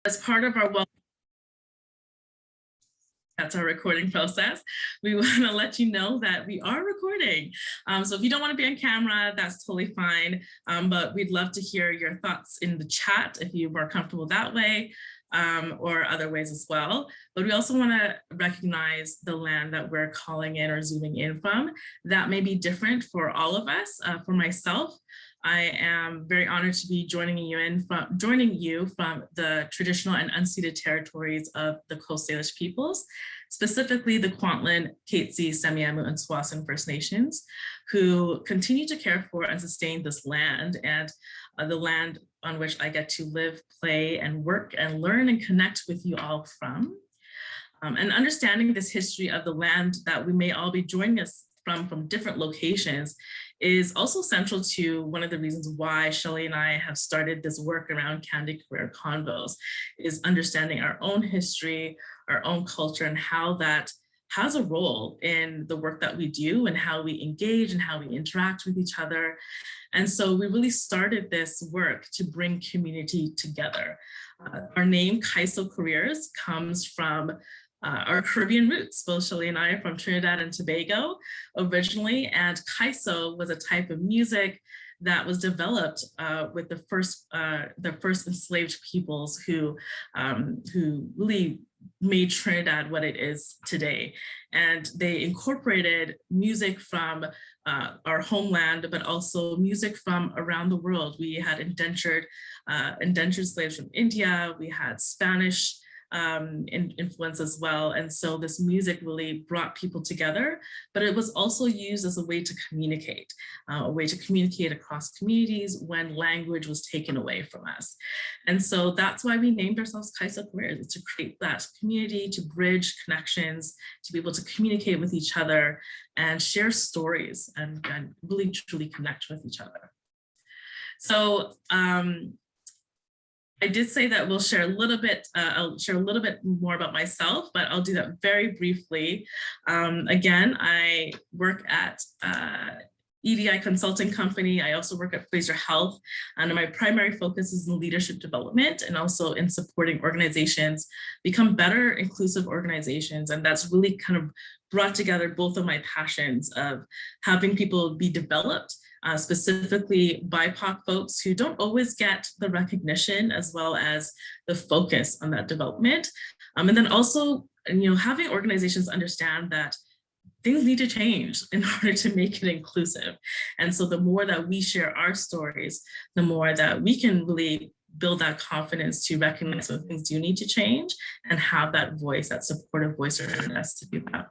As part of our that's our recording process, we want to let you know that we are recording. So if you don't want to be on camera, that's totally fine. But we'd love to hear your thoughts in the chat if you are comfortable that way, or other ways as well. But we also want to recognize the land that we're calling in or zooming in from. That may be different for all of us. For myself, I am very honored to be joining you from the traditional and unceded territories of the Coast Salish peoples, specifically the Kwantlen, Katzie, Semiahmoo, and Tsawwassen First Nations, who continue to care for and sustain this land, and the land on which I get to live, play, and work, and learn and connect with you all from. And understanding this history of the land that we may all be joining us from different locations is also central to one of the reasons why Shelley and I have started this work around Candid Career Convos, is understanding our own history, our own culture, and how that has a role in the work that we do and how we engage and how we interact with each other. And so we really started this work to bring community together. Our name, Kaiso Careers, comes from our Caribbean roots. Both Shelley and I are from Trinidad and Tobago originally, and Kaiso was a type of music that was developed with the first enslaved peoples who really made Trinidad what it is today. And they incorporated music from our homeland, but also music from around the world. We had indentured slaves from India, we had Spanish influence as well. And so this music really brought people together, but it was also used as a way to communicate across communities when language was taken away from us. And so that's why we named ourselves Kaiso Careers, to create that community, to bridge connections, to be able to communicate with each other and share stories and really truly connect with each other. So I did say that we'll share a little bit, I'll share a little bit more about myself, but I'll do that very briefly. Again, I work at EDI consulting company. I also work at Fraser Health, and my primary focus is in leadership development and also in supporting organizations become better, inclusive organizations. And that's really kind of brought together both of my passions of having people be developed, specifically BIPOC folks who don't always get the recognition as well as the focus on that development. And then also, having organizations understand that things need to change in order to make it inclusive. And so the more that we share our stories, the more that we can really build that confidence to recognize when things do need to change and have that voice, that supportive voice around us to do that.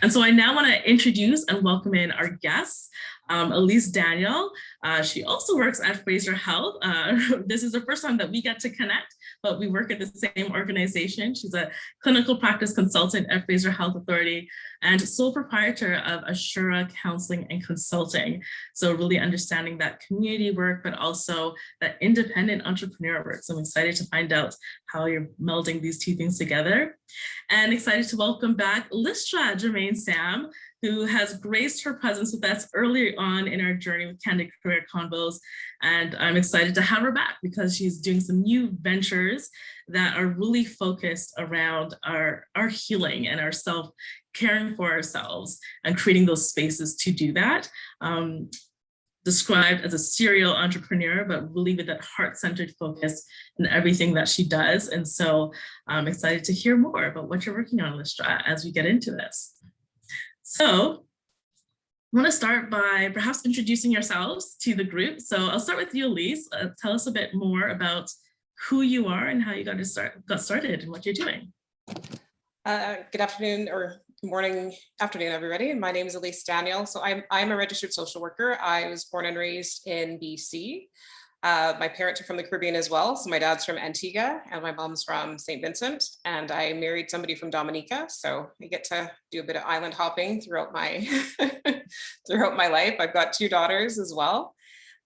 And so I now want to introduce and welcome in our guests, Ellice Daniel. She also works at Fraser Health. This is the first time that we get to connect, but we work at the same organization. She's a clinical practice consultant at Fraser Health Authority and sole proprietor of Ashura Counselling and Consulting. So really understanding that community work, but also that independent entrepreneur work. So I'm excited to find out how you're melding these two things together. And excited to welcome back Listra Jermaine Sam, who has graced her presence with us earlier on in our journey with Candid Career Convos. And I'm excited to have her back because she's doing some new ventures that are really focused around our healing and our caring for ourselves and creating those spaces to do that. Described as a serial entrepreneur, but really with that heart-centered focus in everything that she does. And so I'm excited to hear more about what you're working on, Listra, as we get into this. So I want to start by perhaps introducing yourselves to the group. So I'll start with you, Ellice. Tell us a bit more about who you are and how you got started and what you're doing. Good afternoon or afternoon, everybody. My name is Ellice Daniel. So I'm a registered social worker. I was born and raised in BC. My parents are from the Caribbean as well. So my dad's from Antigua and my mom's from St. Vincent. And I married somebody from Dominica. So I get to do a bit of island hopping throughout my throughout my life. I've got 2 daughters as well.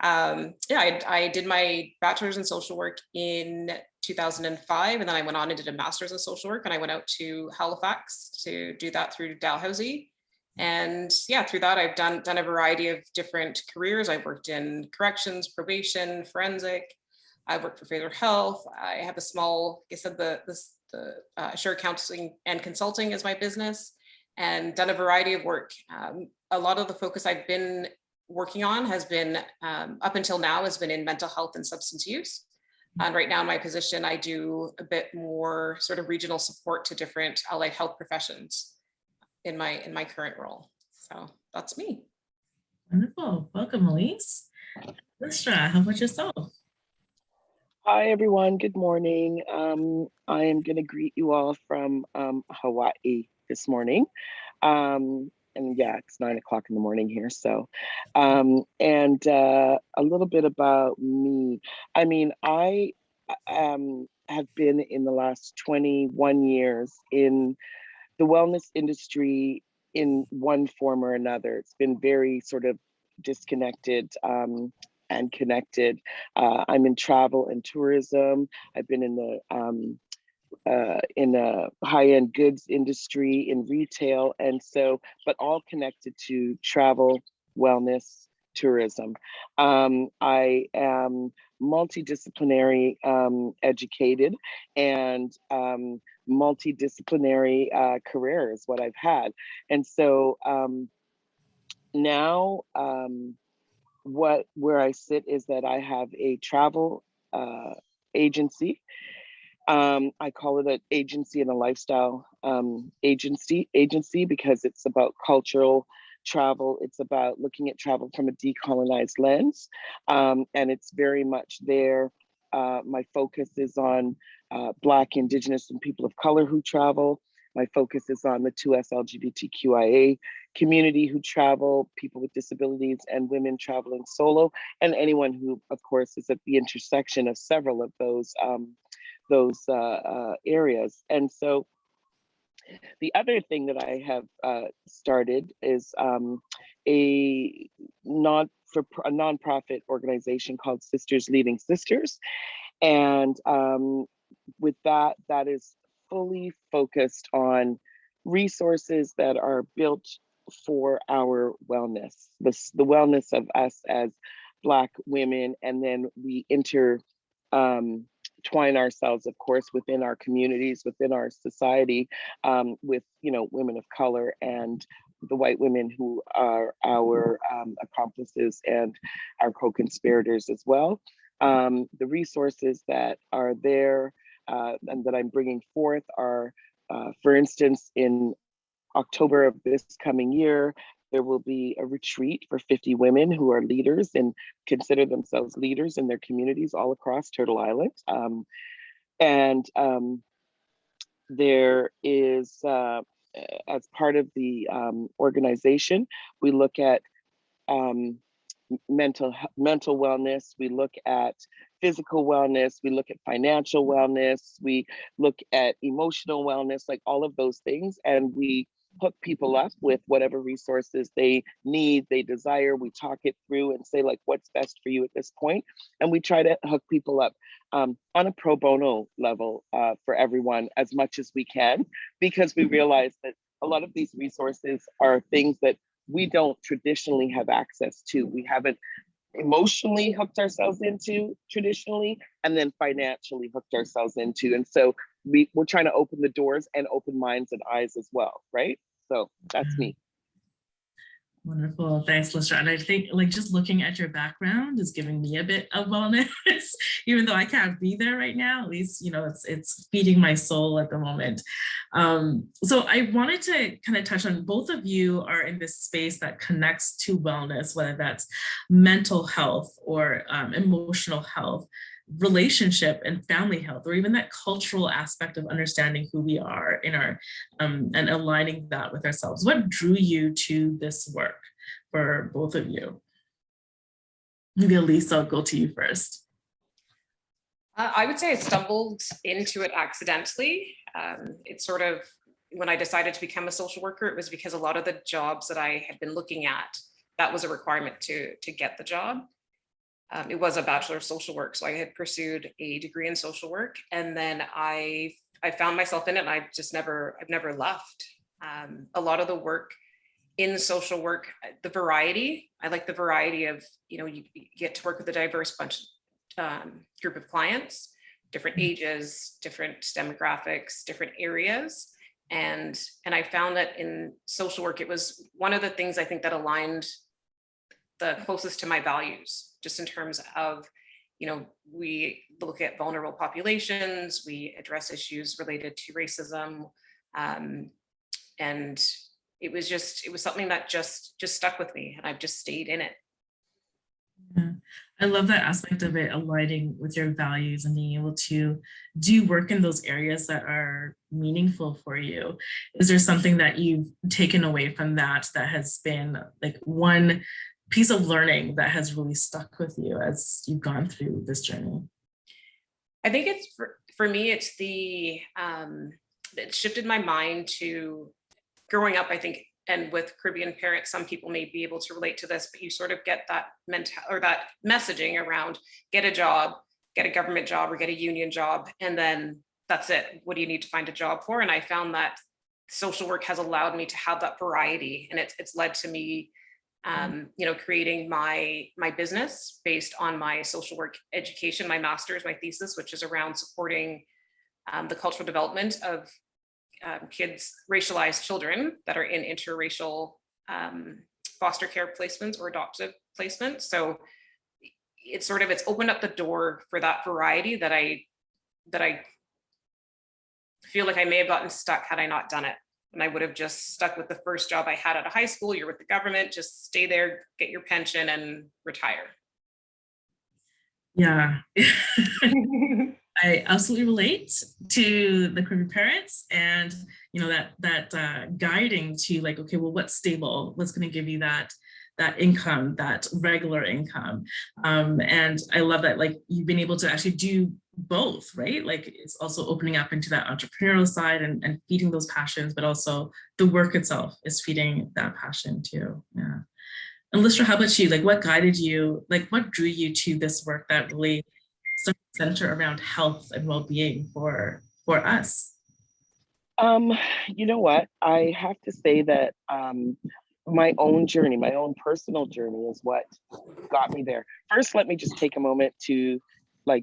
I did my bachelor's in social work in 2005, and then I went on and did a master's in social work, and I went out to Halifax to do that through Dalhousie. And through that, I've done a variety of different careers. I've worked in corrections, probation, forensic, I work for Fraser Health. I have a small, like I said, the Ashura Counselling and Consulting is my business, and done a variety of work. A lot of the focus I've been working on has been, up until now, has been in mental health and substance use. And right now in my position, I do a bit more sort of regional support to different allied health professions in my current role. So that's me. Wonderful. Welcome, Ellice. Listra, how about yourself? Hi, everyone. Good morning. I am going to greet you all from Hawaii this morning. And yeah, it's 9 o'clock in the morning here. So, and a little bit about me. I mean, I have been in the last 21 years in the wellness industry in one form or another. It's been very sort of disconnected and connected. I'm in travel and tourism. I've been in the high-end goods industry, in retail, and so, but all connected to travel, wellness, tourism. I am multidisciplinary educated, and multidisciplinary career is what I've had. And so now where I sit is that I have a travel agency. I call it an agency and a lifestyle agency because it's about cultural travel. It's about looking at travel from a decolonized lens. And it's very much there. My focus is on Black, Indigenous, and people of color who travel. My focus is on the 2S LGBTQIA community who travel, people with disabilities, and women traveling solo, and anyone who, of course, is at the intersection of several of those areas. And so the other thing that I have started is a nonprofit organization called Sisters Leading Sisters. And with that is fully focused on resources that are built for our wellness, the wellness of us as Black women, and then we twine ourselves, of course, within our communities, within our society, with women of color and the white women who are our accomplices and our co-conspirators as well. The resources that are there and that I'm bringing forth are, for instance, in October of this coming year, there will be a retreat for 50 women who are leaders and consider themselves leaders in their communities all across Turtle Island. There is, as part of the organization, we look at mental wellness, we look at physical wellness, we look at financial wellness, we look at emotional wellness, like all of those things, and we hook people up with whatever resources they need, they desire. We talk it through and say, like, what's best for you at this point? And we try to hook people up on a pro bono level for everyone as much as we can, because we realize that a lot of these resources are things that we don't traditionally have access to. We haven't emotionally hooked ourselves into traditionally, and then financially hooked ourselves into. And so we're trying to open the doors and open minds and eyes as well, right? So that's me. Wonderful. Thanks, Listra. And I think like just looking at your background is giving me a bit of wellness, even though I can't be there right now. At least, it's feeding my soul at the moment. So I wanted to kind of touch on, both of you are in this space that connects to wellness, whether that's mental health or emotional health, relationship and family health, or even that cultural aspect of understanding who we are in our and aligning that with ourselves. What drew you to this work for both of you? Maybe Ellice, I'll go to you first. I would say I stumbled into it accidentally. It's sort of, when I decided to become a social worker, it was because a lot of the jobs that I had been looking at, that was a requirement to get the job. It was a Bachelor of Social Work, so I had pursued a degree in social work, and then I found myself in it, and I've never left. A lot of the work in social work, the variety, I like the variety of, you get to work with a diverse bunch group of clients, different ages, different demographics, different areas. And I found that in social work, it was one of the things I think that aligned the closest to my values, just in terms of, we look at vulnerable populations, we address issues related to racism. And it was something that just stuck with me, and I've just stayed in it. Yeah. I love that aspect of it aligning with your values and being able to do work in those areas that are meaningful for you. Is there something that you've taken away from that has been like one piece of learning that has really stuck with you as you've gone through this journey? I think it's for me, it's it shifted my mind to growing up, I think, and with Caribbean parents, some people may be able to relate to this, but you sort of get that that messaging around get a job, get a government job or get a union job, and then that's it. What do you need to find a job for? And I found that social work has allowed me to have that variety, and it's led to me creating my business based on my social work education, my master's, my thesis, which is around supporting the cultural development of kids, racialized children that are in interracial foster care placements or adoptive placements. So it's opened up the door for that variety that I feel like I may have gotten stuck had I not done it. And I would have just stuck with the first job I had out of high school. You're with the government, just stay there, get your pension and retire. Yeah. I absolutely relate to the Caribbean parents, and that guiding to like, okay, well, what's stable? What's going to give you that income, that regular income? And I love that, like, you've been able to actually do both, right? Like, it's also opening up into that entrepreneurial side and feeding those passions, but also the work itself is feeding that passion too. Yeah. And Lister, how about you? Like, what guided you? Like, what drew you to this work that really center around health and well-being for us? You know what? I have to say that my own journey, my own personal journey is what got me there. First, let me just take a moment to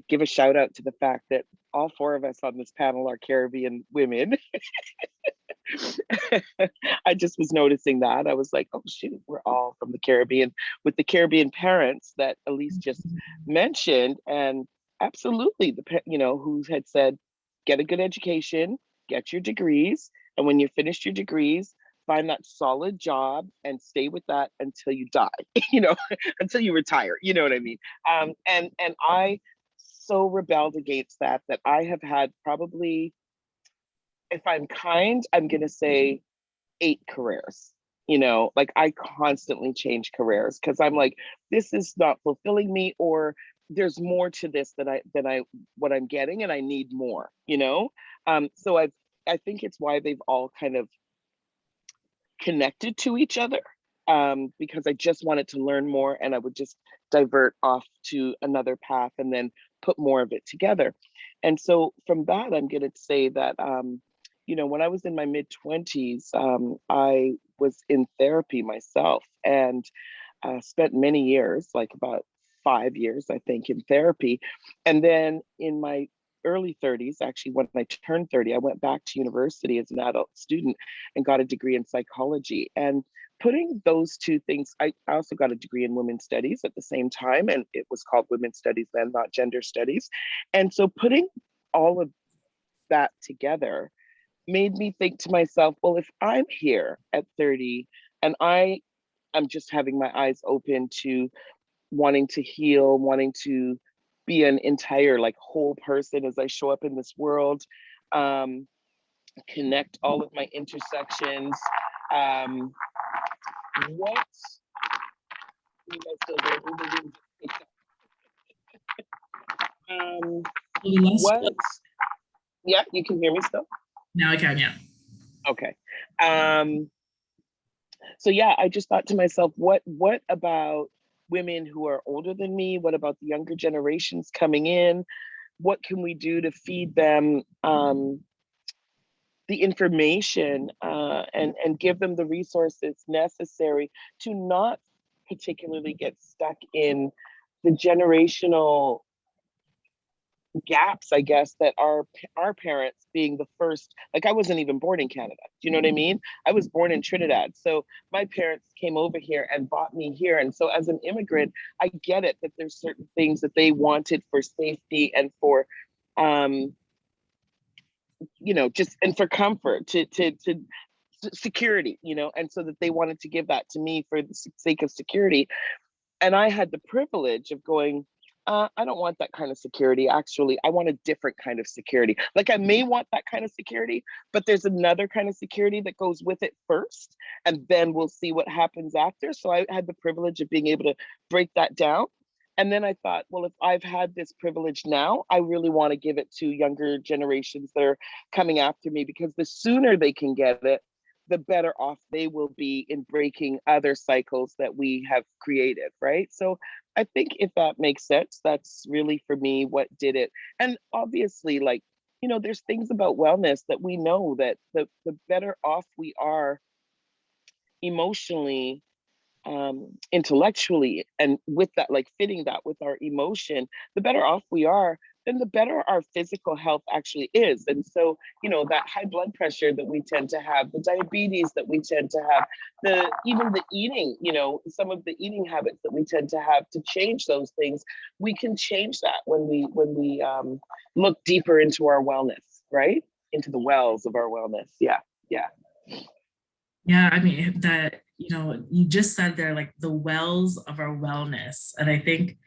give a shout out to the fact that all four of us on this panel are Caribbean women. I just was noticing that. I was like, oh shoot, we're all from the Caribbean, with the Caribbean parents that Ellice just mentioned. And absolutely, who had said, get a good education, get your degrees, and when you finish your degrees, find that solid job and stay with that until you die, until you retire, you know what I mean? And I so rebelled against that I have had probably, if I'm kind, I'm gonna say 8 careers. I constantly change careers because I'm like, this is not fulfilling me, or there's more to this than what I'm getting, and I need more. So I think it's why they've all kind of connected to each other, because I just wanted to learn more, and I would just divert off to another path and then put more of it together. And so from that, I'm going to say that when I was in my mid-20s, I was in therapy myself, and spent many years, like about 5 years, I think, in therapy. And then in my early 30s, actually, when I turned 30, I went back to university as an adult student and got a degree in psychology. And putting those two things, I also got a degree in women's studies at the same time, and it was called women's studies then, not gender studies. And so putting all of that together made me think to myself, well, if I'm here at 30 and I'm just having my eyes open to wanting to heal, wanting to be an entire whole person as I show up in this world, connect all of my intersections. What? You guys still there? What? Yeah, you can hear me still? Now I can, yeah. Okay. So yeah, I just thought to myself, what about women who are older than me? What about the younger generations coming in? What can we do to feed them the information and give them the resources necessary to not particularly get stuck in the generational gaps, I guess, that our parents being the first, like I wasn't even born in Canada. Do you know what I mean? I was born in Trinidad. So my parents came over here and brought me here. And so as an immigrant, I get it that there's certain things that they wanted for safety and for just and for comfort, to security, and so that they wanted to give that to me for the sake of security. And I had the privilege of going, I don't want that kind of security. Actually, I want a different kind of security. Like I may want that kind of security, but there's another kind of security that goes with it first, and then we'll see what happens after. So I had the privilege of being able to break that down. And then I thought, well, if I've had this privilege now, I really want to give it to younger generations that are coming after me, because the sooner they can get it, the better off they will be in breaking other cycles that we have created, right? So I think if that makes sense, that's really for me what did it. And obviously, like, there's things about wellness that we know that the better off we are emotionally, intellectually, and with that, like fitting that with our emotion, the better off we are, then the better our physical health actually is. And so, that high blood pressure that we tend to have, the diabetes that we tend to have, even the eating, some of the eating habits that we tend to have, to change those things, we can change that when we look deeper into our wellness, right? Into the wells of our wellness. Yeah. Yeah. Yeah, I mean, that, you just said there, like the wells of our wellness. And I think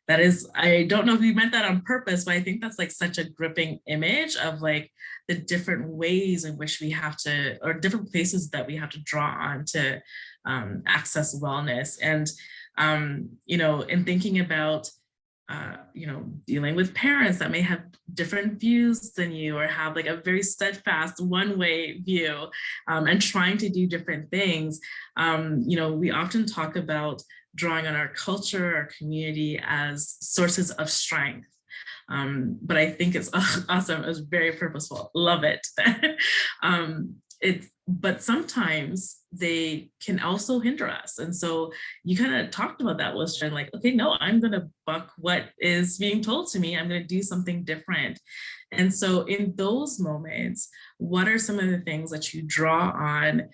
that is, I don't know if you meant that on purpose, but I think that's like such a gripping image of like the different ways in which we have to, or different places that we have to draw on to access wellness. And, in thinking about dealing with parents that may have different views than you, or have like a very steadfast one-way view, and trying to do different things. We often talk about drawing on our culture, our community as sources of strength. But I think it's awesome. It was very purposeful. Love it. But sometimes they can also hinder us. And so you kind of talked about that, was like, okay, no, I'm going to buck what is being told to me. I'm going to do something different. And so in those moments, what are some of the things that you draw on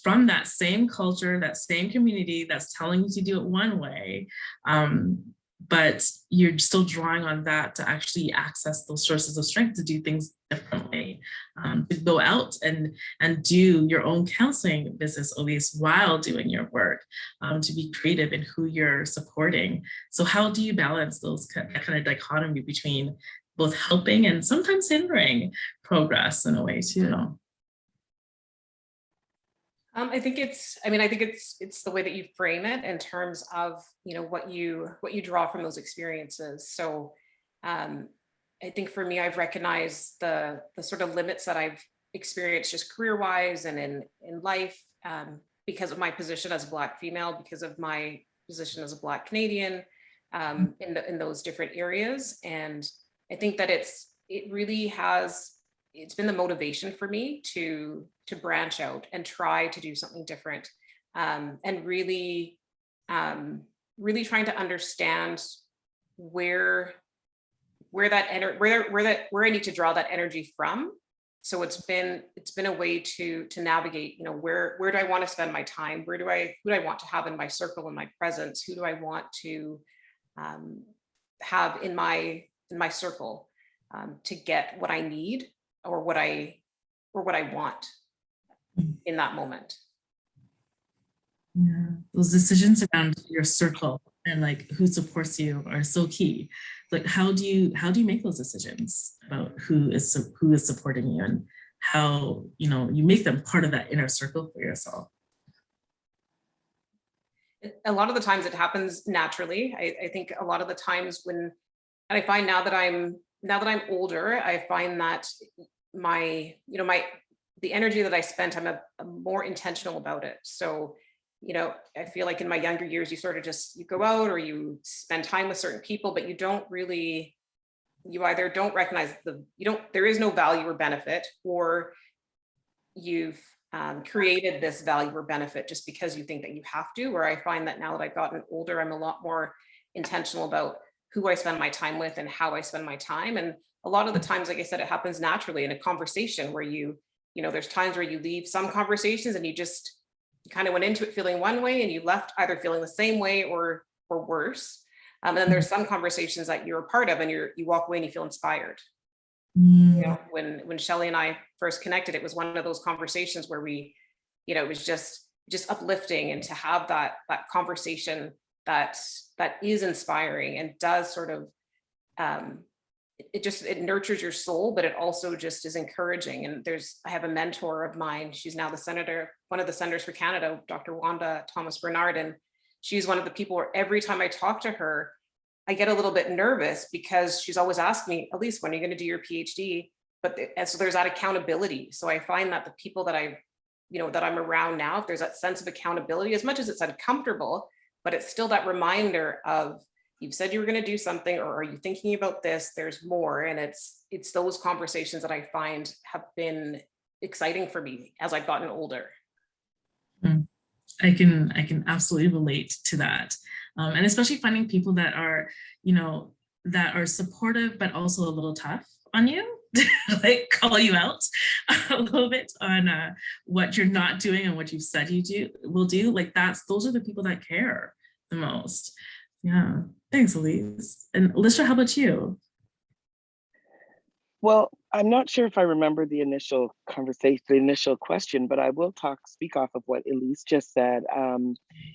from that same culture, that same community that's telling you to do it one way, but you're still drawing on that to actually access those sources of strength to do things differently, to go out and do your own counseling business, Ellice, while doing your work, to be creative in who you're supporting. So how do you balance that kind of dichotomy between both helping and sometimes hindering progress in a way too? I think it's the way that you frame it in terms of, what you draw from those experiences. So I think for me, I've recognized the sort of limits that I've experienced just career-wise and in life, because of my position as a Black female, because of my position as a Black Canadian, in those different areas. And I think that it's been the motivation for me to branch out and try to do something different, and really trying to understand where I need to draw that energy from. So it's been a way to navigate, where do I want to spend my time? Who do I want to have in my circle, in my presence? Who do I want to have in my circle, to get what I need, or what I want in that moment. Yeah, those decisions around your circle and like who supports you are so key. Like, how do you make those decisions about who is supporting you, and how you make them part of that inner circle for yourself? A lot of the times it happens naturally. I think a lot of the times and I find now that I'm older, I find that the energy that I spent, I'm more intentional about it. So, I feel like in my younger years, you sort of you go out or you spend time with certain people, but you either don't recognize there is no value or benefit, or you've created this value or benefit just because you think that you have to. Where I find that now that I've gotten older, I'm a lot more intentional about who I spend my time with and how I spend my time. And a lot of the times, like I said, it happens naturally in a conversation where there's times where you leave some conversations and you kind of went into it feeling one way and you left either feeling the same way or worse. And then there's some conversations that you're a part of and you walk away and you feel inspired. Mm. When Shelley and I first connected, it was one of those conversations where it was just uplifting, and to have that conversation that is inspiring and does sort of it nurtures your soul, but it also just is encouraging. And I have a mentor of mine. She's now one of the senators for Canada, Dr. Wanda Thomas Bernard. And she's one of the people where every time I talk to her, I get a little bit nervous because she's always asking me, Ellice, when are you going to do your PhD? And so there's that accountability. So I find that the people that that I'm around now, if there's that sense of accountability, as much as it's uncomfortable, but it's still that reminder of, you've said you were going to do something, or are you thinking about this? There's more. And it's those conversations that I find have been exciting for me as I've gotten older. I can absolutely relate to that. And especially finding people that are, that are supportive, but also a little tough on you, like call you out a little bit on what you're not doing and what you've said will do. Like those are the people that care the most. Yeah. Thanks, Ellice. And Alicia, how about you? Well, I'm not sure if I remember the initial conversation, the initial question, but I will speak off of what Ellice just said,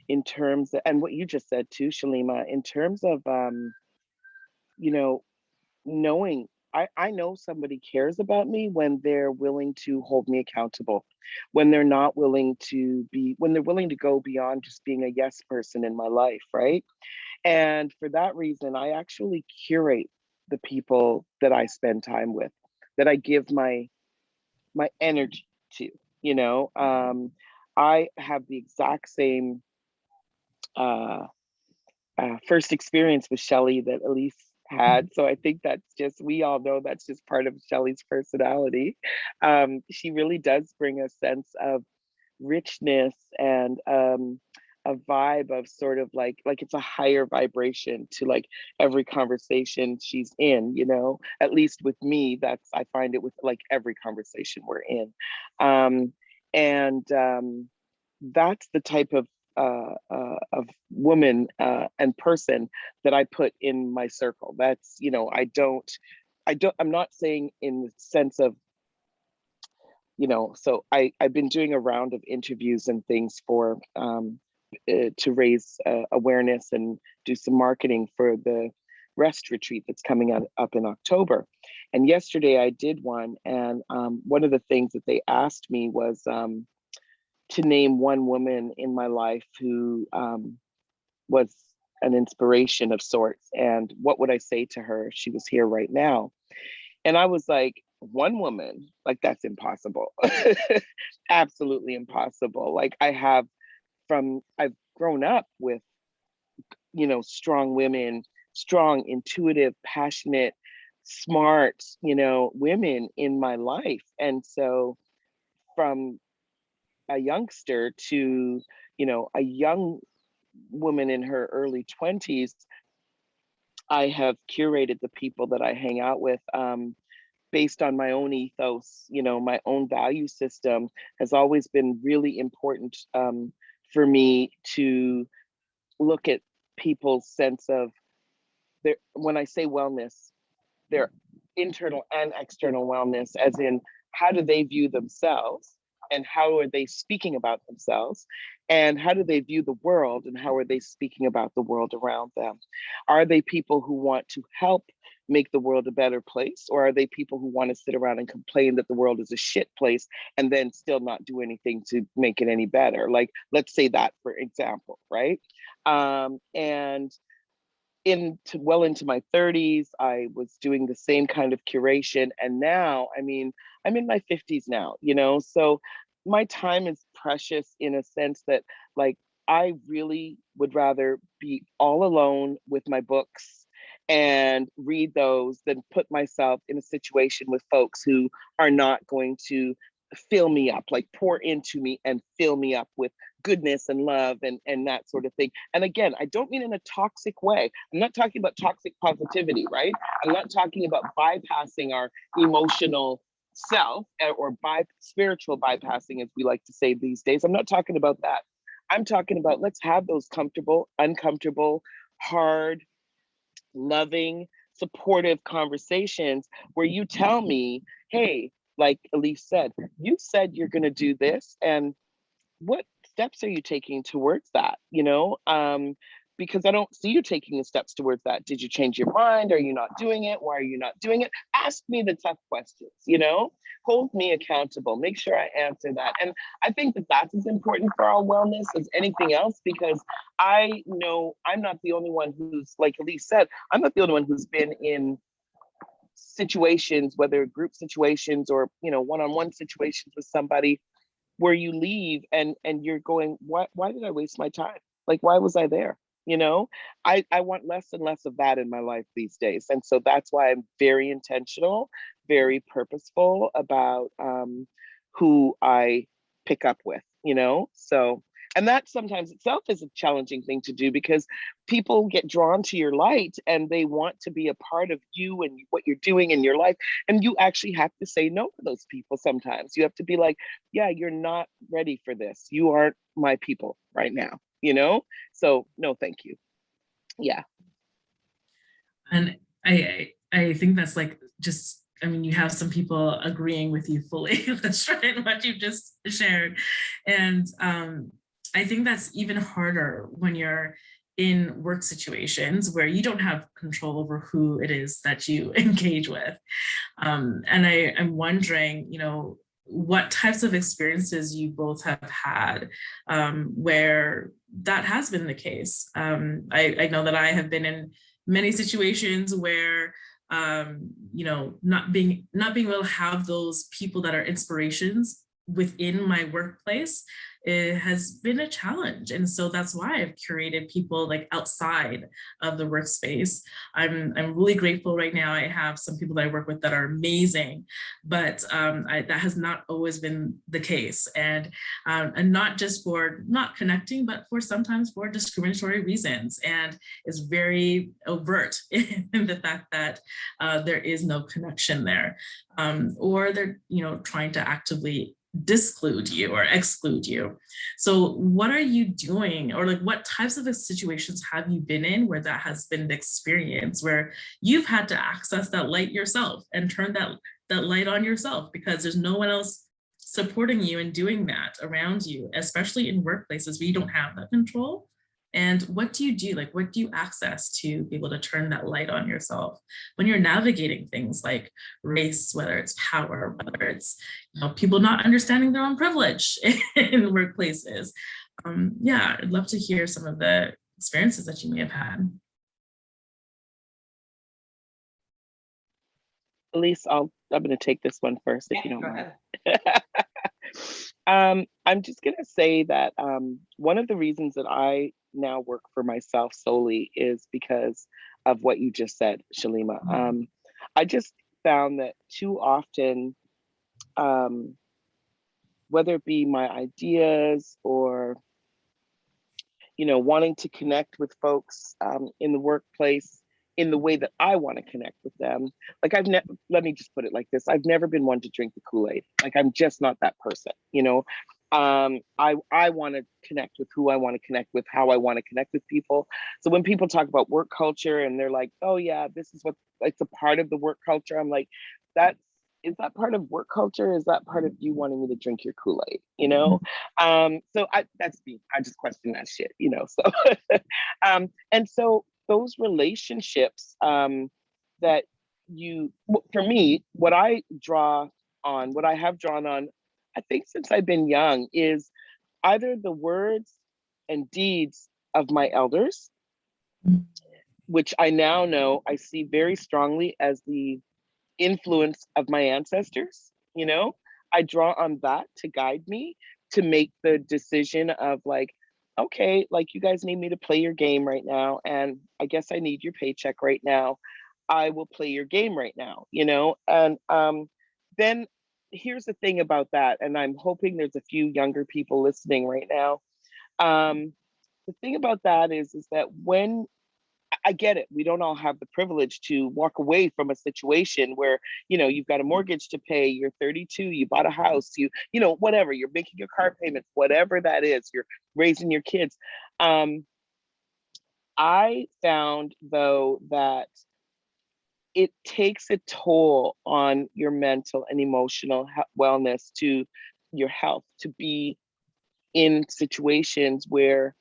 in terms of, and what you just said too, Shalima, in terms of, knowing, I know somebody cares about me when they're willing to hold me accountable, when they're willing to go beyond just being a yes person in my life, right? And for that reason, I actually curate the people that I spend time with, that I give my energy to. I have the exact same first experience with Shelley that Ellice had. So I think we all know that's just part of Shelley's personality. She really does bring a sense of richness and a vibe of sort of like it's a higher vibration to like every conversation she's in, at least with me. I find it with like every conversation we're in. And that's the type of woman and person that I put in my circle. That's, I'm not saying in the sense of, so I've been doing a round of interviews and things for to raise awareness and do some marketing for the rest retreat that's coming up in October. And yesterday I did one, and one of the things that they asked me was to name one woman in my life who was an inspiration of sorts, and what would I say to her if she was here right now? And I was like, one woman, like that's impossible. Absolutely impossible. Like I've grown up with, strong women, strong, intuitive, passionate, smart, women in my life. And so from a youngster to, a young woman in her early 20s, I have curated the people that I hang out with based on my own ethos. My own value system has always been really important for me to look at people's sense of when I say wellness, their internal and external wellness, as in how do they view themselves and how are they speaking about themselves, and how do they view the world and how are they speaking about the world around them? Are they people who want to help make the world a better place, or are they people who want to sit around and complain that the world is a shit place and then still not do anything to make it any better? Like, let's say that, for example, right? And well into my 30s, I was doing the same kind of curation. And now, I'm in my 50s now, so my time is precious in a sense that, like, I really would rather be all alone with my books and read those than put myself in a situation with folks who are not going to fill me up, like pour into me and fill me up with goodness and love and that sort of thing. And again, I don't mean in a toxic way. I'm not talking about toxic positivity, right? I'm not talking about bypassing our emotional self or spiritual bypassing, as we like to say these days. I'm not talking about that. I'm talking about, let's have those comfortable, uncomfortable, hard, loving, supportive conversations where you tell me, hey, like Ellice said, you said you're going to do this, and what steps are you taking towards that? Because I don't see you taking the steps towards that. Did you change your mind? Are you not doing it? Why are you not doing it? Ask me the tough questions, hold me accountable, make sure I answer that. And I think that that's as important for our wellness as anything else, because I know I'm not the only one who's, like Ellice said, I'm not the only one who's been in situations, whether group situations or, one-on-one situations with somebody, where you leave and you're going, why did I waste my time? Like, why was I there? I want less and less of that in my life these days. And so that's why I'm very intentional, very purposeful about who I pick up with, so. And that sometimes itself is a challenging thing to do, because people get drawn to your light and they want to be a part of you and what you're doing in your life. And you actually have to say no to those people sometimes. You have to be like, yeah, you're not ready for this. You aren't my people right now, So no, thank you. Yeah. And I think that's like just, I mean, you have some people agreeing with you fully. That's right, what you've just shared. And I think that's even harder when you're in work situations where you don't have control over who it is that you engage with. And I'm wondering, what types of experiences you both have had where that has been the case. I know that I have been in many situations where not being able to have those people that are inspirations within my workplace, it has been a challenge. And so that's why I've curated people like outside of the workspace. I'm really grateful right now. I have some people that I work with that are amazing, but that has not always been the case. And not just for not connecting, but for sometimes for discriminatory reasons. And it's very overt in the fact that there is no connection there, or they're, trying to actively disclude you or exclude you. So what are you doing, or like what types of situations have you been in where that has been the experience, where you've had to access that light yourself and turn that light on yourself, because there's no one else supporting you and doing that around you, especially in workplaces where you don't have that control? And what do you do? Like, what do you access to be able to turn that light on yourself when you're navigating things like race, whether it's power, whether it's people not understanding their own privilege in workplaces? Yeah, I'd love to hear some of the experiences that you may have had. Ellice, I'm going to take this one first, if you don't mind. I'm just going to say that one of the reasons that I now work for myself solely is because of what you just said, Shalima. I just found that too often, whether it be my ideas or, wanting to connect with folks in the workplace in the way that I want to connect with them. Like let me just put it like this. I've never been one to drink the Kool-Aid. Like, I'm just not that person, I want to connect with who I want to connect with, how I want to connect with people. So when people talk about work culture and they're like, oh yeah, this is what, it's a part of the work culture. I'm like, is that part of work culture? Is that part of you wanting me to drink your Kool-Aid? So that's me. I just question that shit, so, and so those relationships that for me, what I have drawn on, I think since I've been young, is either the words and deeds of my elders, which I now know I see very strongly as the influence of my ancestors. I draw on that to guide me to make the decision of like, okay, like, you guys need me to play your game right now, and I guess I need your paycheck right now. I will play your game right now, and then here's the thing about that, and I'm hoping there's a few younger people listening right now. The thing about that is that when I get it, we don't all have the privilege to walk away from a situation where, you've got a mortgage to pay, you're 32, you bought a house, whatever, you're making your car payments, whatever that is, you're raising your kids. I found though that it takes a toll on your mental and emotional wellness, to your health, to be in situations where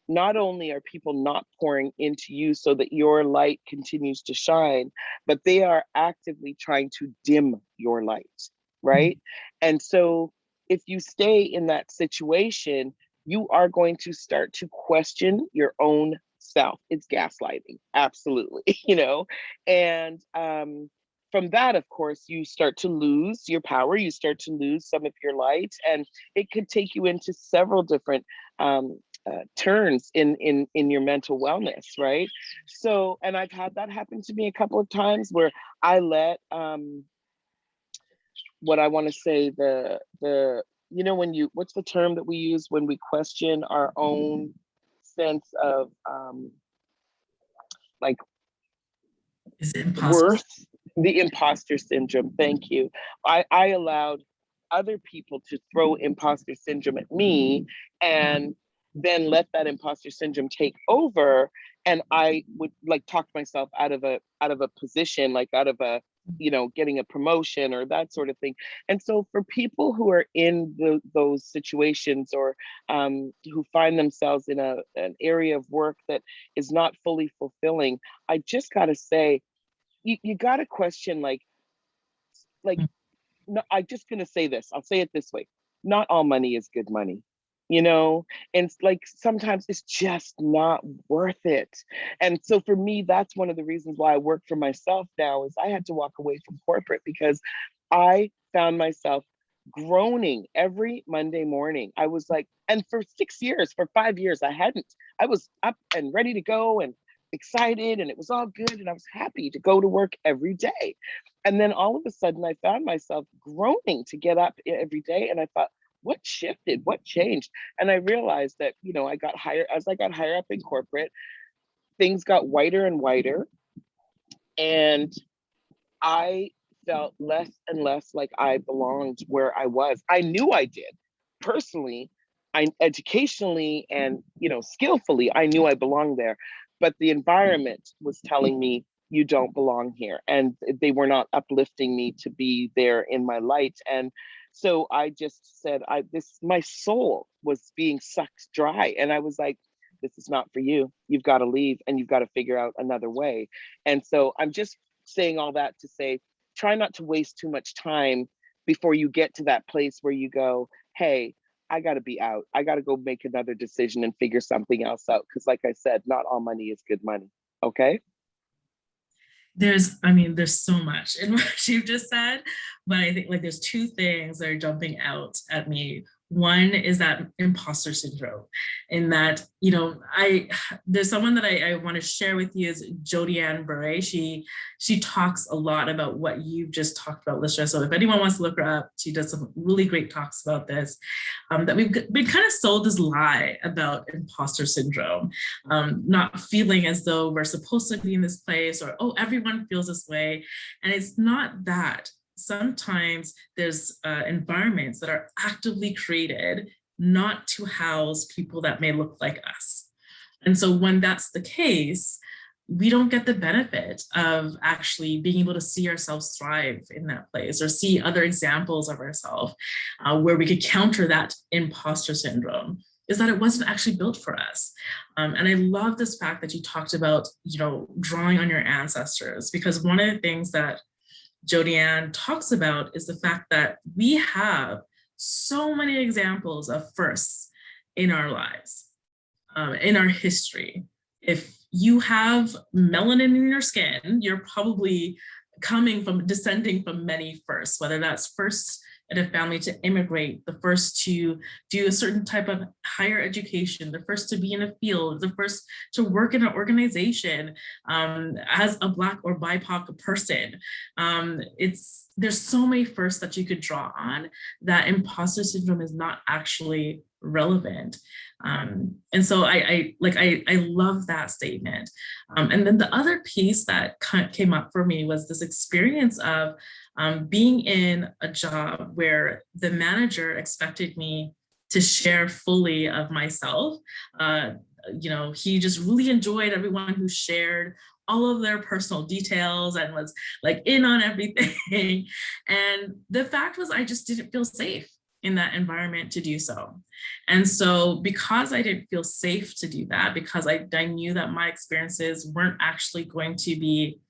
not only are people not pouring into you so that your light continues to shine, but they are actively trying to dim your light, right? And so if you stay in that situation, you are going to start to question your own self. It's gaslighting, absolutely, And from that, of course, you start to lose your power, you start to lose some of your light, and it could take you into several different turns in your mental wellness, right? So, and I've had that happen to me a couple of times where I let what I want to say, when what's the term that we use when we question our own sense of like Is it impossible? worth? The imposter syndrome. Thank you. I allowed other people to throw imposter syndrome at me, and then let that imposter syndrome take over, and I would like talk myself out of a position, like out of a getting a promotion or that sort of thing. And so for people who are in those situations, or who find themselves in an area of work that is not fully fulfilling, I just got to say, you got to question, like no, I'm just going to say this, I'll say it this way: not all money is good money, and it's like sometimes it's just not worth it. And so for me, that's one of the reasons why I work for myself now, is I had to walk away from corporate because I found myself groaning every Monday morning. I was like, and for 5 years, I was up and ready to go and excited, and it was all good, and I was happy to go to work every day. And then all of a sudden I found myself groaning to get up every day, and I thought, what shifted, what changed? And I realized that I got higher up in corporate, things got whiter and whiter, and I felt less and less like I belonged where I was. I knew I did personally, I educationally and skillfully, I knew I belonged there, but the environment was telling me, you don't belong here, and they were not uplifting me to be there in my light. And so I just said, my soul was being sucked dry, and I was like, this is not for you. You've got to leave, and you've got to figure out another way. And so I'm just saying all that to say, try not to waste too much time before you get to that place where you go, hey, I got to be out. I got to go make another decision and figure something else out. Because like I said, not all money is good money. Okay. There's so much in what you've just said, but I think there's two things that are jumping out at me. One is that imposter syndrome, in that, there's someone that I want to share with you, is Jodianne Bure. She talks a lot about what you've just talked about, Lisha. So if anyone wants to look her up, she does some really great talks about this, that we've been kind of sold this lie about imposter syndrome, not feeling as though we're supposed to be in this place, or, oh, everyone feels this way. And it's not that. Sometimes there's environments that are actively created not to house people that may look like us. And so when that's the case, we don't get the benefit of actually being able to see ourselves thrive in that place, or see other examples of ourselves where we could counter that imposter syndrome, is that it wasn't actually built for us. And I love this fact that you talked about, drawing on your ancestors, because one of the things that Jodianne talks about is the fact that we have so many examples of firsts in our lives, in our history. If you have melanin in your skin, you're probably descending from many firsts, whether that's firsts in a family to immigrate, the first to do a certain type of higher education, the first to be in a field, the first to work in an organization as a Black or BIPOC person. There's so many firsts that you could draw on that imposter syndrome is not actually relevant. And so I love that statement. And then the other piece that came up for me was this experience of being in a job where the manager expected me to share fully of myself. He just really enjoyed everyone who shared all of their personal details and was like in on everything. And the fact was, I just didn't feel safe in that environment to do so. And so because I didn't feel safe to do that, because I knew that my experiences weren't actually going to be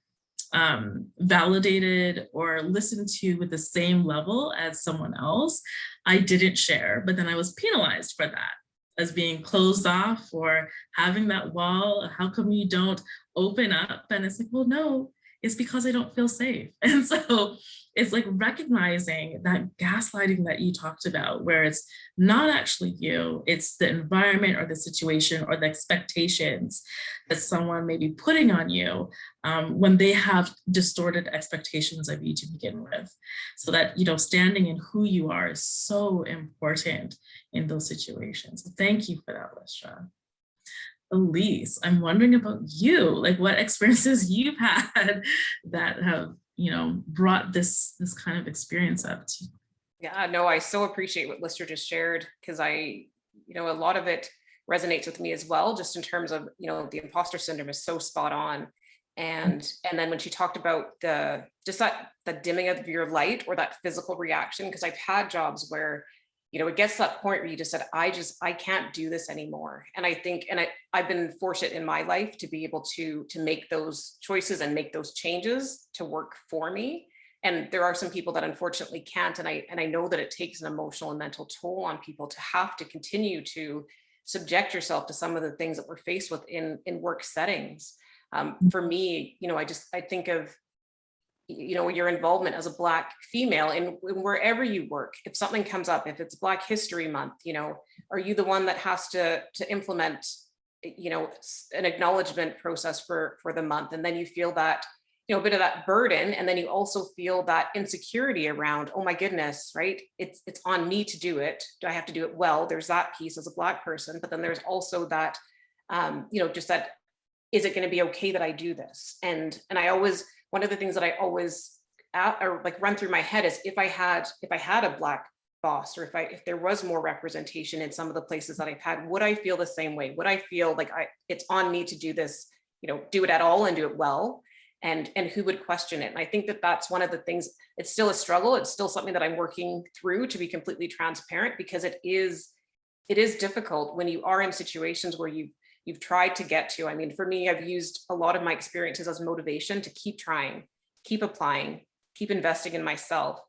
validated or listened to with the same level as someone else, I didn't share, but then I was penalized for that as being closed off or having that wall. How come you don't open up? And it's like, well, no, it's because I don't feel safe. And so it's like recognizing that gaslighting that you talked about, where it's not actually you, it's the environment or the situation or the expectations that someone may be putting on you when they have distorted expectations of you to begin with. So that, standing in who you are is so important in those situations. So thank you for that, Listra. Ellice, I'm wondering about you, like what experiences you've had that have, brought this kind of experience up to you. Yeah, no, I so appreciate what Lister just shared, because a lot of it resonates with me as well, just in terms of, the imposter syndrome is so spot on. And then when she talked about the dimming of your light or that physical reaction, because I've had jobs where, it gets to that point where you just said, I can't do this anymore. And I think, I've been fortunate in my life to be able to make those choices and make those changes to work for me. And there are some people that unfortunately can't. And I know that it takes an emotional and mental toll on people to have to continue to subject yourself to some of the things that we're faced with in work settings. For me, I think of, your involvement as a Black female in wherever you work. If something comes up, if it's Black History Month, are you the one that has to implement, an acknowledgement process for the month? And then you feel that, a bit of that burden. And then you also feel that insecurity around, oh my goodness, right? It's on me to do it. Do I have to do it well? There's that piece as a Black person, but then there's also that, just that, is it going to be okay that I do this? And I always, one of the things that I always run through my head is if I had a Black boss, or if there was more representation in some of the places that I've had, would I feel the same way? Would I feel like it's on me to do this, do it at all and do it well? And who would question it? And I think that that's one of the things. It's still a struggle. It's still something that I'm working through, to be completely transparent, because it is difficult when you are in situations where you've tried to get to. I mean, for me, I've used a lot of my experiences as motivation to keep trying, keep applying, keep investing in myself,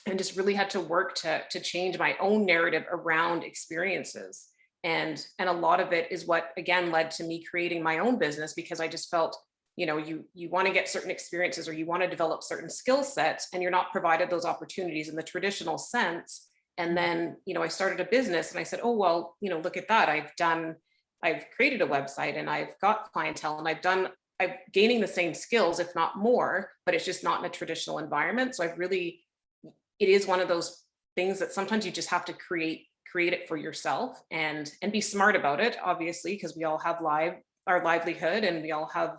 and just really had to work to change my own narrative around experiences. And a lot of it is what, again, led to me creating my own business, because I just felt, you want to get certain experiences, or you want to develop certain skill sets, and you're not provided those opportunities in the traditional sense. And then, I started a business and I said, oh, well, look at that. I've created a website and I've got clientele, and I'm gaining the same skills, if not more, but it's just not in a traditional environment. So it is one of those things that sometimes you just have to create it for yourself and be smart about it, obviously, because we all have our livelihood and we all have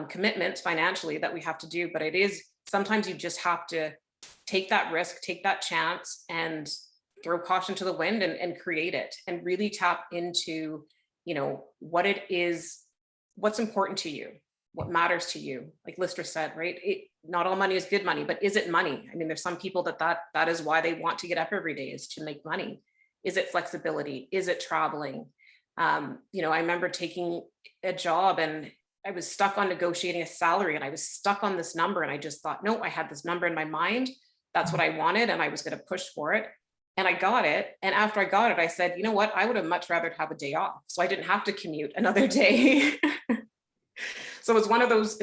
commitments financially that we have to do. But it is, sometimes you just have to take that risk, take that chance, and throw caution to the wind and create it, and really tap into what it is, what's important to you, what matters to you. Like Lister said, right? Not all money is good money, but is it money? I mean, there's some people that is why they want to get up every day, is to make money. Is it flexibility? Is it traveling? I remember taking a job and I was stuck on negotiating a salary, and I was stuck on this number, and I just thought, no, I had this number in my mind. That's what I wanted, and I was going to push for it. And I got it. And after I got it, I said, you know what? I would have much rather have a day off, so I didn't have to commute another day. So it's one of those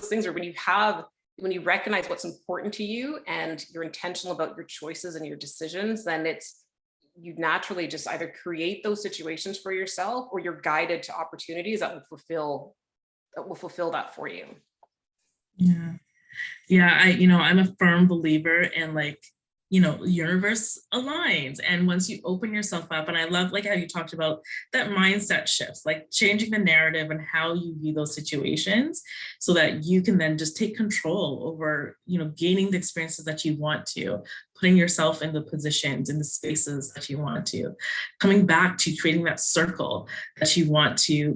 things where when you have when you recognize what's important to you and you're intentional about your choices and your decisions, then you naturally just either create those situations for yourself, or you're guided to opportunities that will fulfill that for you. Yeah. Yeah, I'm a firm believer in, like, universe aligns. And once you open yourself up, and I love like how you talked about that mindset shifts, like changing the narrative and how you view those situations so that you can then just take control over, gaining the experiences that you want to, putting yourself in the positions, in the spaces that you want to, coming back to creating that circle that you want to,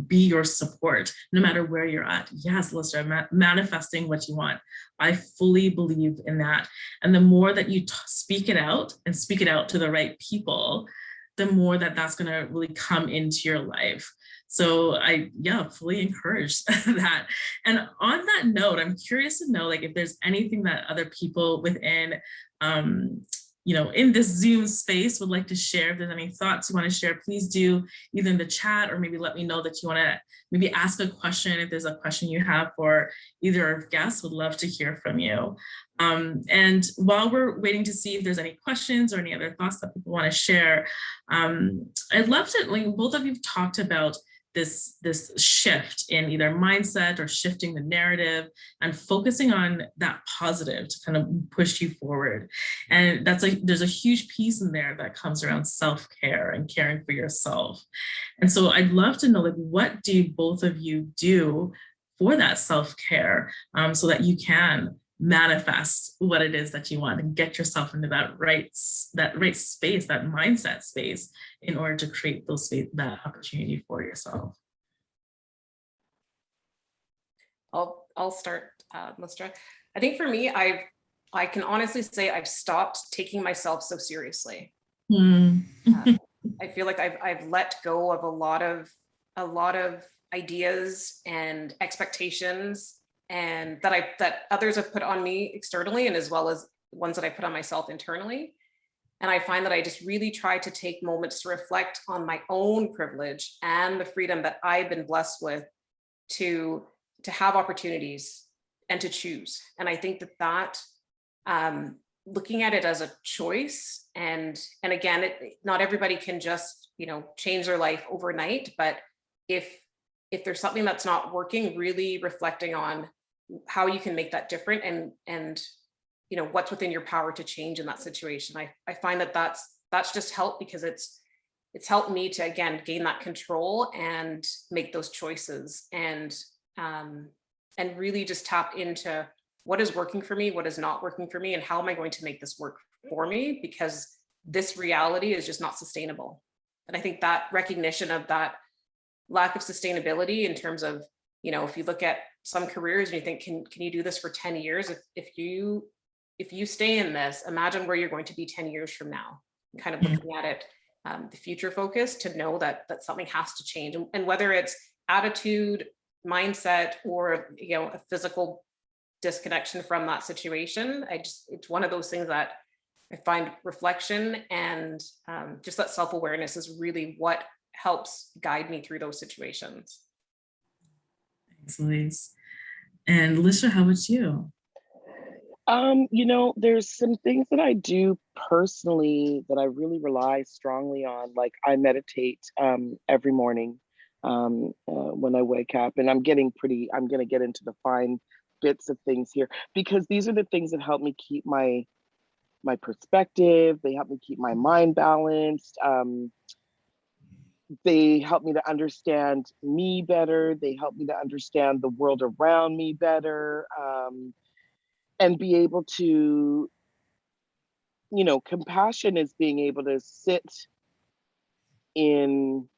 be your support, no matter where you're at. Yes, Lister, manifesting what you want. I fully believe in that. And the more that you speak it out and speak it out to the right people, the more that's going to really come into your life. So I, fully encourage that. And on that note, I'm curious to know, like, if there's anything that other people within, in this Zoom space would like to share. If there's any thoughts you want to share, please do, either in the chat or maybe let me know that you want to maybe ask a question. If there's a question you have for either our guests, would love to hear from you. And while we're waiting to see if there's any questions or any other thoughts that people want to share, I'd love to, like, both of you have talked about this shift in either mindset or shifting the narrative and focusing on that positive to kind of push you forward. And there's a huge piece in there that comes around self-care and caring for yourself. And so I'd love to know, like, what do both of you do for that self-care, so that you can manifest what it is that you want and get yourself into that right space, that mindset space, in order to create that opportunity for yourself. I'll start, Listra. I think for me, I can honestly say I've stopped taking myself so seriously. I feel like I've let go of a lot of ideas and expectations, and that others have put on me externally, and as well as ones that I put on myself internally. And I find that I just really try to take moments to reflect on my own privilege and the freedom that I've been blessed with to have opportunities and to choose. And I think that looking at it as a choice, and again, not everybody can just, change their life overnight, but if there's something that's not working, really reflecting on how you can make that different, and what's within your power to change in that situation. I find that's just helped, because it's helped me to, again, gain that control and make those choices, and really just tap into what is working for me, what is not working for me, and how am I going to make this work for me, because this reality is just not sustainable. And I think that recognition of that lack of sustainability in terms of, if you look at some careers and you think, can you do this for 10 years? If you stay in this, imagine where you're going to be 10 years from now, kind of looking at it, the future focus, to know that something has to change. And whether it's attitude, mindset, or, a physical disconnection from that situation, it's one of those things that I find reflection and just that self-awareness is really what helps guide me through those situations. Thanks, Elise. And Lisha, how about you? There's some things that I do personally that I really rely strongly on. Like, I meditate every morning when I wake up, and I'm going to get into the fine bits of things here, because these are the things that help me keep my perspective. They help me keep my mind balanced. They help me to understand me better. They help me to understand the world around me better, and be able to, compassion is being able to sit in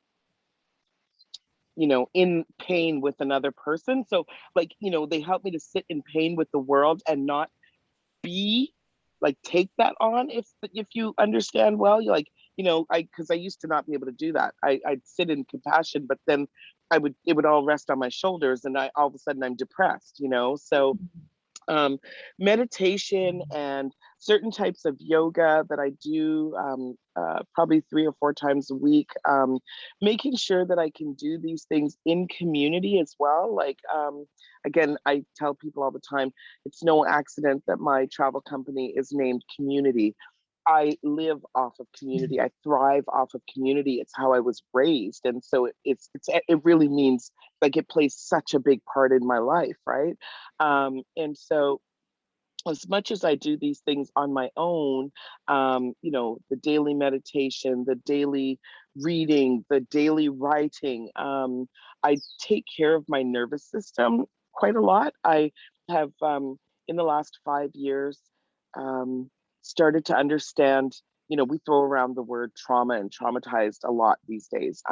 pain with another person. So, like, they help me to sit in pain with the world and not take that on, if you understand well. You're like, because I used to not be able to do that. I'd sit in compassion, but then it would all rest on my shoulders, and all of a sudden I'm depressed, so meditation and certain types of yoga that I do probably 3 or 4 times a week, making sure that I can do these things in community as well. Like, again, I tell people all the time, it's no accident that my travel company is named Community. I live off of community. I thrive off of community. It's how I was raised. And so it really means like it plays such a big part in my life, right? And so as much as I do these things on my own, the daily meditation, the daily reading, the daily writing, I take care of my nervous system quite a lot. I have, in the last 5 years, started to understand, we throw around the word trauma and traumatized a lot these days.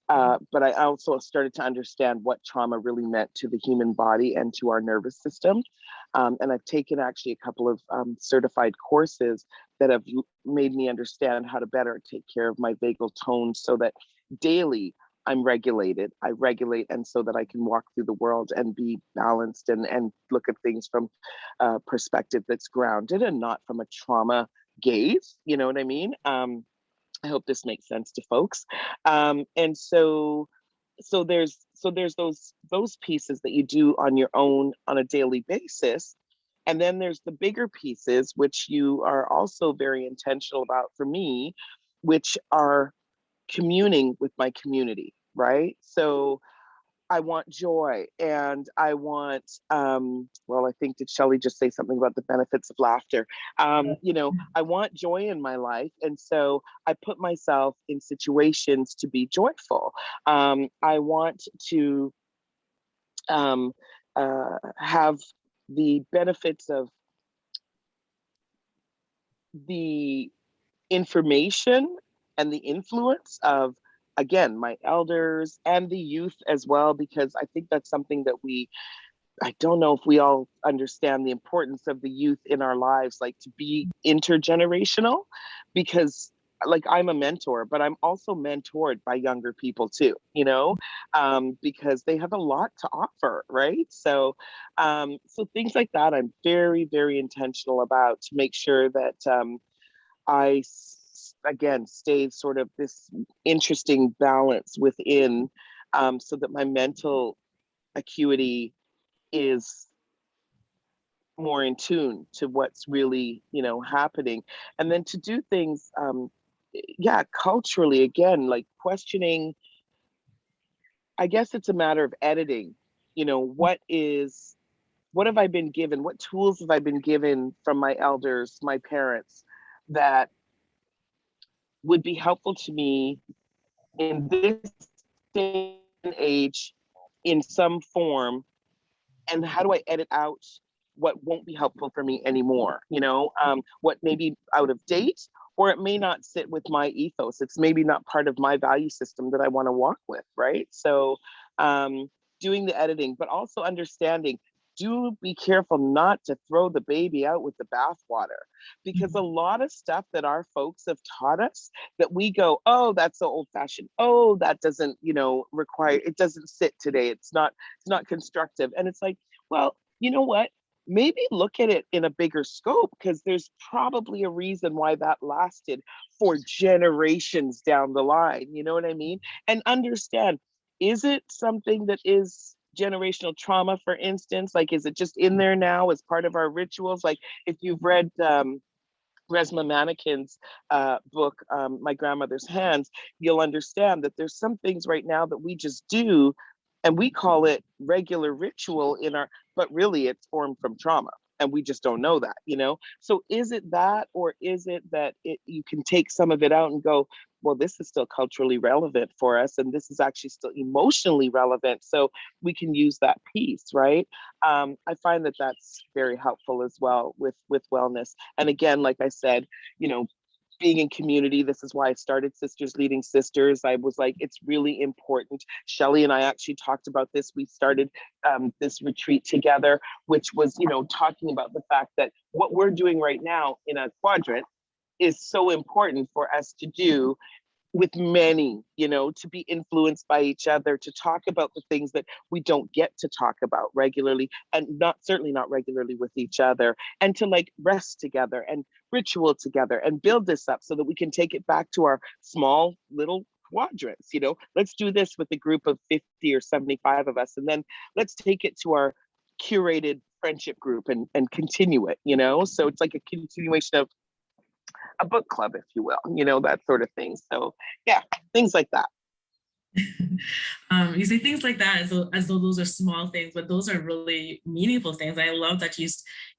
But I also started to understand what trauma really meant to the human body and to our nervous system. And I've taken actually a couple of certified courses that have made me understand how to better take care of my vagal tone so that daily I'm regulated. I regulate, and so that I can walk through the world and be balanced and look at things from a perspective that's grounded and not from a trauma gaze. You know what I mean? I hope this makes sense to folks. And so there's those pieces that you do on your own on a daily basis. And then there's the bigger pieces, which you are also very intentional about for me, which are communing with my community, right? So I want joy, and I want, I think, did Shelley just say something about the benefits of laughter? I want joy in my life. And so I put myself in situations to be joyful. I want to have the benefits of the information and the influence of, again, my elders and the youth as well, because I think that's something that I don't know if we all understand the importance of the youth in our lives, like to be intergenerational, because like I'm a mentor, but I'm also mentored by younger people too, because they have a lot to offer, right? So things like that, I'm very, very intentional about to make sure that again, stay sort of this interesting balance within, so that my mental acuity is more in tune to what's really, happening. And then to do things, culturally, again, like questioning, I guess it's a matter of editing, what have I been given? What tools have I been given from my elders, my parents, that would be helpful to me in this day and age in some form, and how do I edit out what won't be helpful for me anymore? What may be out of date, or it may not sit with my ethos. It's maybe not part of my value system that I want to walk with, right? So doing the editing, but also understanding, do be careful not to throw the baby out with the bathwater, because a lot of stuff that our folks have taught us that we go, oh, that's so old fashioned. Oh, that doesn't, require, it doesn't sit today. It's not constructive. And it's like, well, you know what? Maybe look at it in a bigger scope, because there's probably a reason why that lasted for generations down the line. You know what I mean? And understand, is it something that is generational trauma, for instance? Like, is it just in there now as part of our rituals? Like, if you've read Resma Manikin's book, My Grandmother's Hands, you'll understand that there's some things right now that we just do, and we call it regular ritual but really it's formed from trauma. And we just don't know that, So is it that, or is it that you can take some of it out and go, well, this is still culturally relevant for us, and this is actually still emotionally relevant, so we can use that piece, right? I find that that's very helpful as well with wellness. And again, like I said, being in community, this is why I started Sisters Leading Sisters. I was like, it's really important. Shelley and I actually talked about this. We started this retreat together, which was, talking about the fact that what we're doing right now in a quadrant is so important for us to do with many, you know, to be influenced by each other, to talk about the things that we don't get to talk about regularly, and certainly not regularly with each other, and to like rest together and ritual together and build this up so that we can take it back to our small little quadrants. You know, let's do this with a group of 50 or 75 of us, and then let's take it to our curated friendship group and continue it, you know? So it's like a continuation of a book club, if you will, you know, that sort of thing. So yeah, things like that. You say things like that as though those are small things, but those are really meaningful things. I love that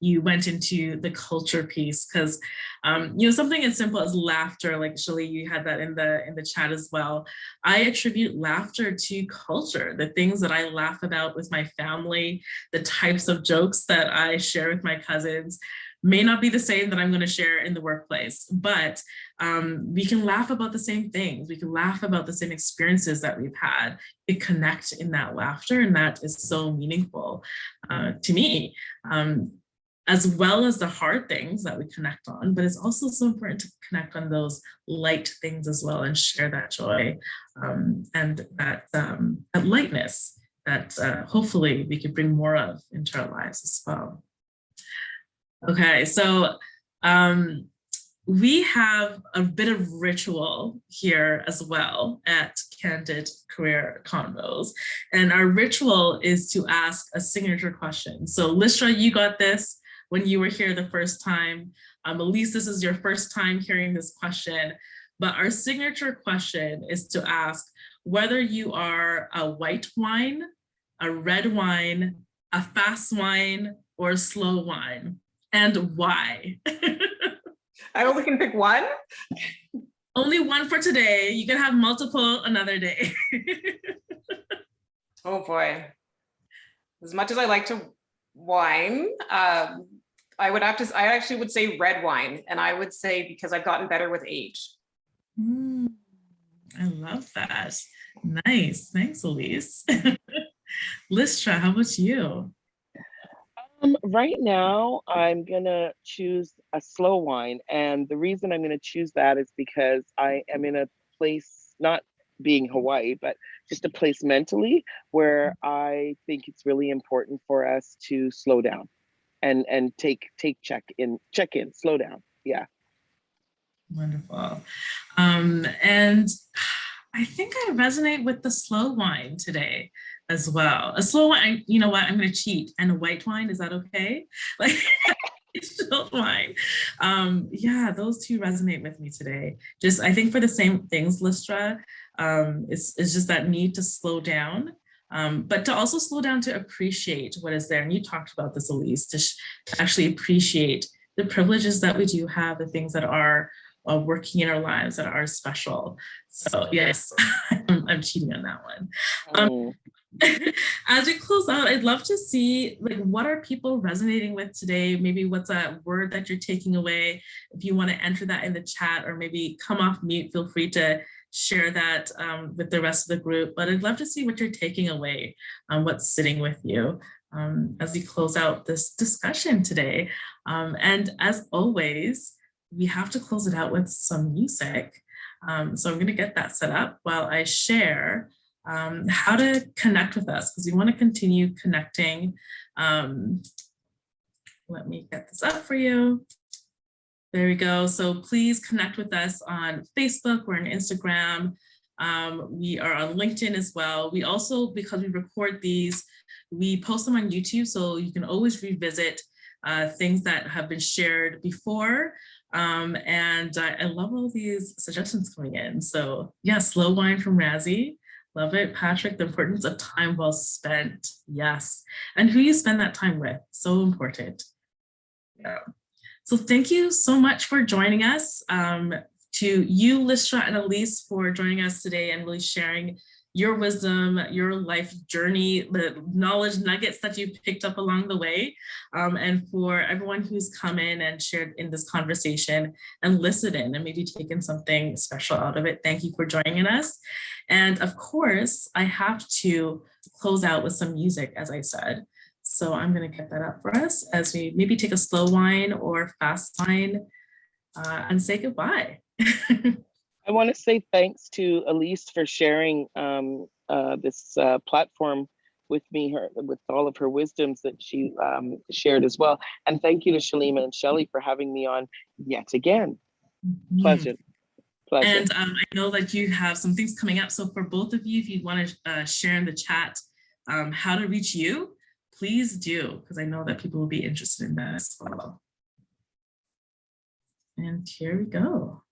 you went into the culture piece, because you know, something as simple as laughter, like Shelly, you had that in the chat as well. I attribute laughter to culture, the things that I laugh about with my family, the types of jokes that I share with my cousins may not be the same that I'm going to share in the workplace, but we can laugh about the same things. We can laugh about the same experiences that we've had. We connect in that laughter, and that is so meaningful to me, as well as the hard things that we connect on. But it's also so important to connect on those light things as well and share that joy and that lightness that hopefully we can bring more of into our lives as well. Okay, so we have a bit of ritual here as well at Candid Career Convos. And our ritual is to ask a signature question. So Lystra, you got this when you were here the first time. Ellice, this is your first time hearing this question. But our signature question is to ask whether you are a white wine, a red wine, a fast wine, or a slow wine. And why? I only can pick one. Only one for today. You can have multiple another day. Oh boy. As much as I like to wine, I actually would say red wine. And I would say because I've gotten better with age. I love that. Nice. Thanks, Ellice. Lystra, how about you? Right now, I'm gonna choose a slow wine, and the reason I'm gonna choose that is because I am in a place, not being Hawaii, but just a place mentally where I think it's really important for us to slow down and check in, slow down. Yeah. Wonderful. And I think I resonate with the slow wine today as well. A slow wine, you know what, I'm going to cheat. And a white wine, is that okay? Like, still wine. Yeah, those two resonate with me today. Just, I think for the same things, Lystra, it's just that need to slow down, but to also slow down to appreciate what is there. And you talked about this, Ellice, to actually appreciate the privileges that we do have, the things that are working in our lives that are special. So yes, I'm cheating on that one. As we close out, I'd love to see, like, what are people resonating with today? Maybe what's a word that you're taking away? If you want to enter that in the chat, or maybe come off mute, feel free to share that with the rest of the group. But I'd love to see what you're taking away, what's sitting with you as we close out this discussion today. And as always, we have to close it out with some music. So I'm going to get that set up while I share how to connect with us, because we want to continue connecting. Let me get this up for you. There we go. So please connect with us on Facebook. We're on Instagram. We are on LinkedIn as well. We also, because we record these, we post them on YouTube, so you can always revisit things that have been shared before. And I love all these suggestions coming in. So yeah, slow wine from Razzie. Love it. Patrick, the importance of time well spent. Yes. And who you spend that time with. So important. Yeah. So thank you so much for joining us. To you, Lystra and Ellice, for joining us today and really sharing your wisdom, your life journey, the knowledge nuggets that you picked up along the way, and for everyone who's come in and shared in this conversation and listened in and maybe taken something special out of it. Thank you for joining us. And of course, I have to close out with some music, as I said. So I'm going to get that up for us as we maybe take a slow wine or fast wine and say goodbye. I want to say thanks to Ellice for sharing this platform with me, with all of her wisdoms that she shared as well. And thank you to Shalima and Shelley for having me on yet again. Pleasure. Pleasure. And I know that you have some things coming up. So for both of you, if you want to share in the chat how to reach you, please do, because I know that people will be interested in that as well. And here we go.